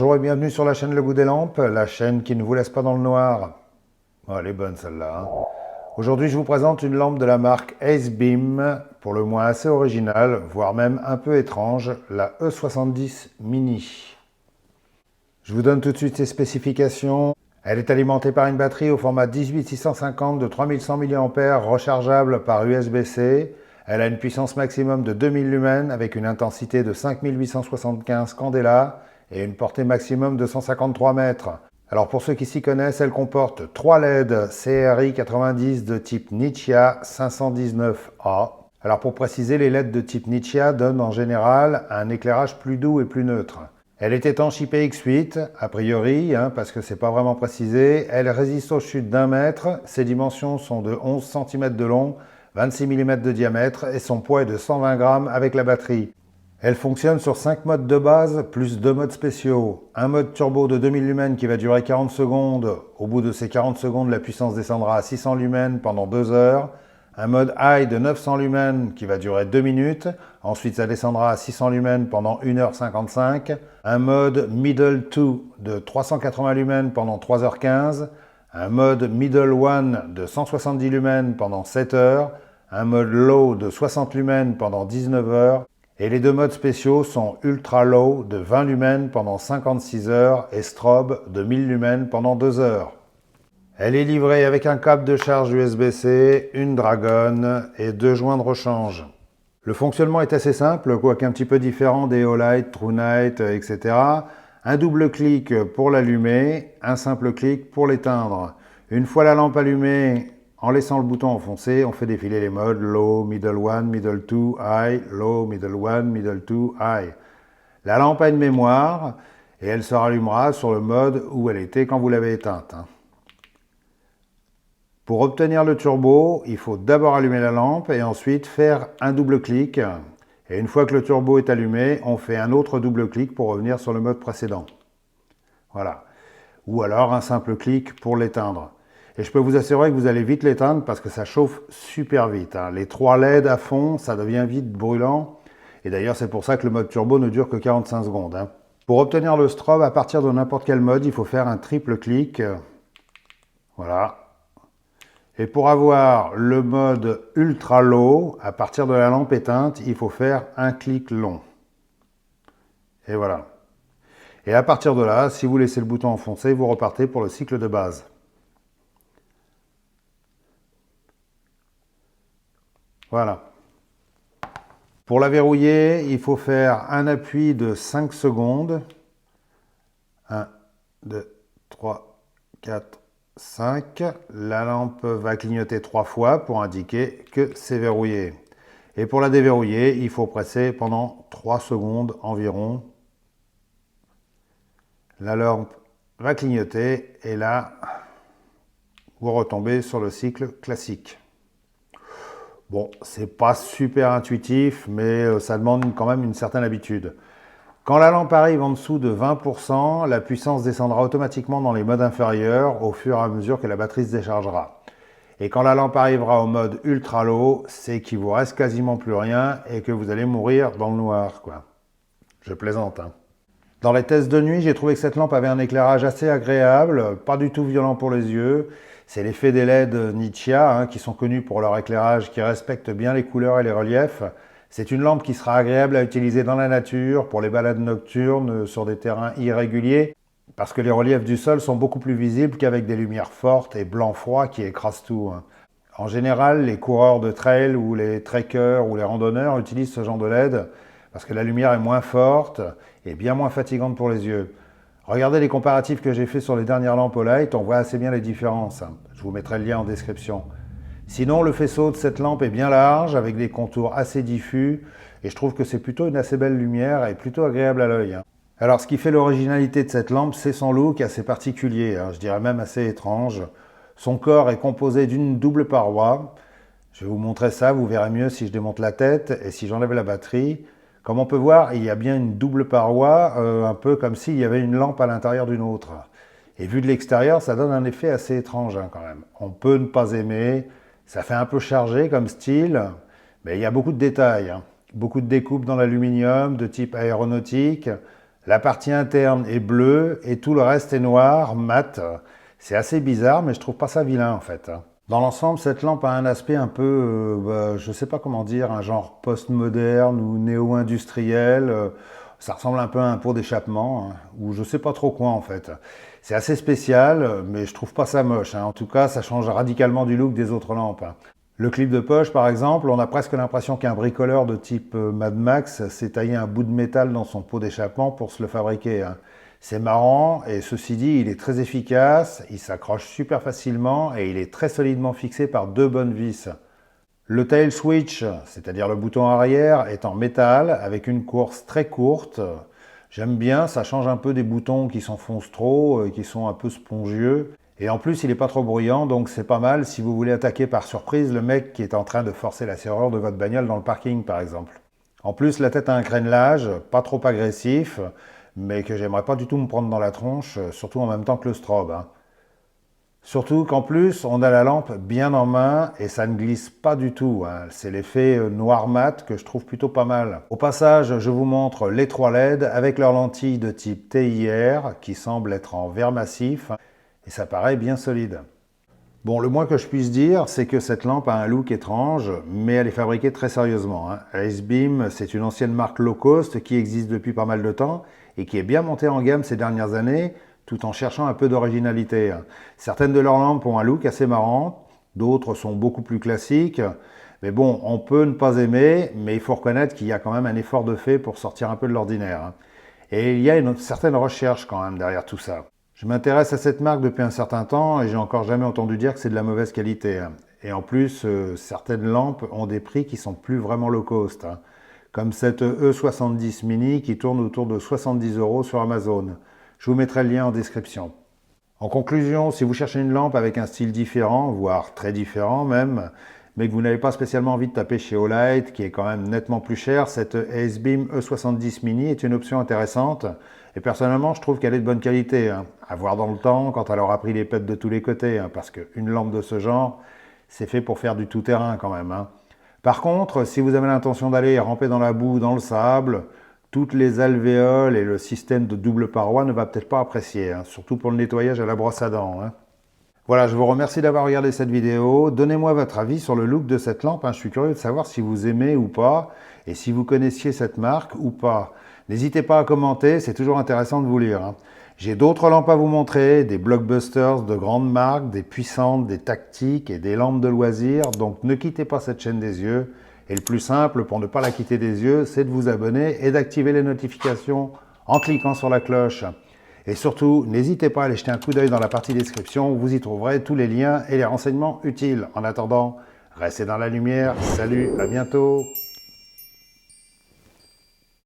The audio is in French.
Bonjour et bienvenue sur la chaîne Le Goût des Lampes, la chaîne qui ne vous laisse pas dans le noir. Oh, elle est bonne celle-là. Hein. Aujourd'hui, je vous présente une lampe de la marque AceBeam, pour le moins assez originale, voire même un peu étrange, la E70 Mini. Je vous donne tout de suite ses spécifications. Elle est alimentée par une batterie au format 18650 de 3100 mAh rechargeable par USB-C. Elle a une puissance maximum de 2000 lumens avec une intensité de 5875 candela et une portée maximum de 153 mètres. Alors pour ceux qui s'y connaissent, elle comporte 3 LED CRI 90 de type Nichia 519A. Alors pour préciser, les LED de type Nichia donnent en général un éclairage plus doux et plus neutre. Elle est étanche IPX8, a priori, parce que c'est pas vraiment précisé. Elle résiste aux chutes d'1 mètre. Ses dimensions sont de 11 cm de long, 26 mm de diamètre et son poids est de 120 grammes avec la batterie. Elle fonctionne sur 5 modes de base plus 2 modes spéciaux. Un mode turbo de 2000 lumens qui va durer 40 secondes. Au bout de ces 40 secondes, la puissance descendra à 600 lumens pendant 2 heures. Un mode high de 900 lumens qui va durer 2 minutes. Ensuite, ça descendra à 600 lumens pendant 1h55. Un mode middle 2 de 380 lumens pendant 3h15. Un mode middle 1 de 170 lumens pendant 7 heures. Un mode low de 60 lumens pendant 19 heures. Et les deux modes spéciaux sont Ultra Low de 20 lumens pendant 56 heures et Strobe de 1000 lumens pendant 2 heures. Elle est livrée avec un câble de charge USB-C, une dragonne et 2 joints de rechange. Le fonctionnement est assez simple, quoique un petit peu différent des Olight, TrueNight, etc. Un double clic pour l'allumer, un simple clic pour l'éteindre. Une fois la lampe allumée, en laissant le bouton enfoncé, on fait défiler les modes Low, Middle 1, Middle 2, High, Low, Middle 1, Middle 2, High. La lampe a une mémoire et elle se rallumera sur le mode où elle était quand vous l'avez éteinte. Pour obtenir le turbo, il faut d'abord allumer la lampe et ensuite faire un double clic. Et une fois que le turbo est allumé, on fait un autre double clic pour revenir sur le mode précédent. Voilà. Ou alors un simple clic pour l'éteindre. Et je peux vous assurer que vous allez vite l'éteindre parce que ça chauffe super vite. Les 3 LED à fond, ça devient vite brûlant. Et d'ailleurs, c'est pour ça que le mode turbo ne dure que 45 secondes. Pour obtenir le strobe à partir de n'importe quel mode, il faut faire un triple clic. Voilà. Et pour avoir le mode ultra low, à partir de la lampe éteinte, il faut faire un clic long. Et voilà. Et à partir de là, si vous laissez le bouton enfoncé, vous repartez pour le cycle de base. Voilà. Pour la verrouiller, il faut faire un appui de 5 secondes. 1, 2, 3, 4, 5. La lampe va clignoter 3 fois pour indiquer que c'est verrouillé. Et pour la déverrouiller, il faut presser pendant 3 secondes environ. La lampe va clignoter et là, vous retombez sur le cycle classique. Bon, c'est pas super intuitif, mais ça demande quand même une certaine habitude. Quand la lampe arrive en dessous de 20%, la puissance descendra automatiquement dans les modes inférieurs au fur et à mesure que la batterie se déchargera. Et quand la lampe arrivera au mode ultra low, c'est qu'il vous reste quasiment plus rien et que vous allez mourir dans le noir, quoi. Je plaisante, Dans les tests de nuit, j'ai trouvé que cette lampe avait un éclairage assez agréable, pas du tout violent pour les yeux. C'est l'effet des LED Nichia, qui sont connus pour leur éclairage qui respecte bien les couleurs et les reliefs. C'est une lampe qui sera agréable à utiliser dans la nature, pour les balades nocturnes, sur des terrains irréguliers, parce que les reliefs du sol sont beaucoup plus visibles qu'avec des lumières fortes et blanc froid qui écrasent tout. En général, les coureurs de trail ou les trekkers ou les randonneurs utilisent ce genre de LED parce que la lumière est moins forte et bien moins fatigante pour les yeux. Regardez les comparatifs que j'ai fait sur les dernières lampes Olight, on voit assez bien les différences. Je vous mettrai le lien en description. Sinon, le faisceau de cette lampe est bien large, avec des contours assez diffus, et je trouve que c'est plutôt une assez belle lumière et plutôt agréable à l'œil. Alors, ce qui fait l'originalité de cette lampe, c'est son look assez particulier, je dirais même assez étrange. Son corps est composé d'une double paroi. Je vais vous montrer ça, vous verrez mieux si je démonte la tête et si j'enlève la batterie. Comme on peut voir, il y a bien une double paroi, un peu comme s'il y avait une lampe à l'intérieur d'une autre. Et vu de l'extérieur, ça donne un effet assez étrange quand même. On peut ne pas aimer, ça fait un peu chargé comme style, mais il y a beaucoup de détails. Beaucoup de découpes dans l'aluminium de type aéronautique. La partie interne est bleue et tout le reste est noir, mat. C'est assez bizarre, mais je trouve pas ça vilain en fait. Dans l'ensemble, cette lampe a un aspect un peu, je sais pas comment dire, un genre post-moderne ou néo-industriel. Ça ressemble un peu à un pot d'échappement, hein, ou je sais pas trop quoi en fait. C'est assez spécial, mais je trouve pas ça moche. Hein. En tout cas, ça change radicalement du look des autres lampes. Hein. Le clip de poche, par exemple, on a presque l'impression qu'un bricoleur de type Mad Max s'est taillé un bout de métal dans son pot d'échappement pour se le fabriquer. Hein. C'est marrant, et ceci dit, il est très efficace, il s'accroche super facilement et il est très solidement fixé par 2 bonnes vis. Le tail switch, c'est-à-dire le bouton arrière, est en métal avec une course très courte. J'aime bien, ça change un peu des boutons qui s'enfoncent trop, qui sont un peu spongieux. Et en plus, il n'est pas trop bruyant, donc c'est pas mal si vous voulez attaquer par surprise le mec qui est en train de forcer la serrure de votre bagnole dans le parking, par exemple. En plus, la tête a un crénelage, pas trop agressif, mais que j'aimerais pas du tout me prendre dans la tronche, surtout en même temps que le strobe. Hein. Surtout qu'en plus, on a la lampe bien en main et ça ne glisse pas du tout. Hein. C'est l'effet noir mat que je trouve plutôt pas mal. Au passage, je vous montre les 3 LED avec leurs lentilles de type TIR qui semblent être en verre massif. Et ça paraît bien solide. Bon, le moins que je puisse dire, c'est que cette lampe a un look étrange, mais elle est fabriquée très sérieusement. Hein. Icebeam, c'est une ancienne marque low cost qui existe depuis pas mal de temps et qui est bien montée en gamme ces dernières années, tout en cherchant un peu d'originalité. Hein. Certaines de leurs lampes ont un look assez marrant, d'autres sont beaucoup plus classiques. Mais bon, on peut ne pas aimer, mais il faut reconnaître qu'il y a quand même un effort de fait pour sortir un peu de l'ordinaire. Hein. Et il y a une certaine recherche quand même derrière tout ça. Je m'intéresse à cette marque depuis un certain temps et j'ai encore jamais entendu dire que c'est de la mauvaise qualité. Hein. Et en plus, certaines lampes ont des prix qui sont plus vraiment low cost. Hein. Comme cette E70 Mini qui tourne autour de 70 € sur Amazon. Je vous mettrai le lien en description. En conclusion, si vous cherchez une lampe avec un style différent, voire très différent même, mais que vous n'avez pas spécialement envie de taper chez Olight, qui est quand même nettement plus cher, cette Icebeam E70 Mini est une option intéressante. Et personnellement, je trouve qu'elle est de bonne qualité. Hein. À voir dans le temps, quand elle aura pris les pètes de tous les côtés, hein, parce qu'une lampe de ce genre, c'est fait pour faire du tout-terrain quand même. Hein. Par contre, si vous avez l'intention d'aller ramper dans la boue, dans le sable, toutes les alvéoles et le système de double paroi ne va peut-être pas apprécier, hein, surtout pour le nettoyage à la brosse à dents. Hein. Voilà, je vous remercie d'avoir regardé cette vidéo. Donnez-moi votre avis sur le look de cette lampe. Hein. Je suis curieux de savoir si vous aimez ou pas, et si vous connaissiez cette marque ou pas. N'hésitez pas à commenter, c'est toujours intéressant de vous lire. Hein. J'ai d'autres lampes à vous montrer, des blockbusters de grandes marques, des puissantes, des tactiques et des lampes de loisirs. Donc ne quittez pas cette chaîne des yeux. Et le plus simple pour ne pas la quitter des yeux, c'est de vous abonner et d'activer les notifications en cliquant sur la cloche. Et surtout, n'hésitez pas à aller jeter un coup d'œil dans la partie description, vous y trouverez tous les liens et les renseignements utiles. En attendant, restez dans la lumière, salut, à bientôt.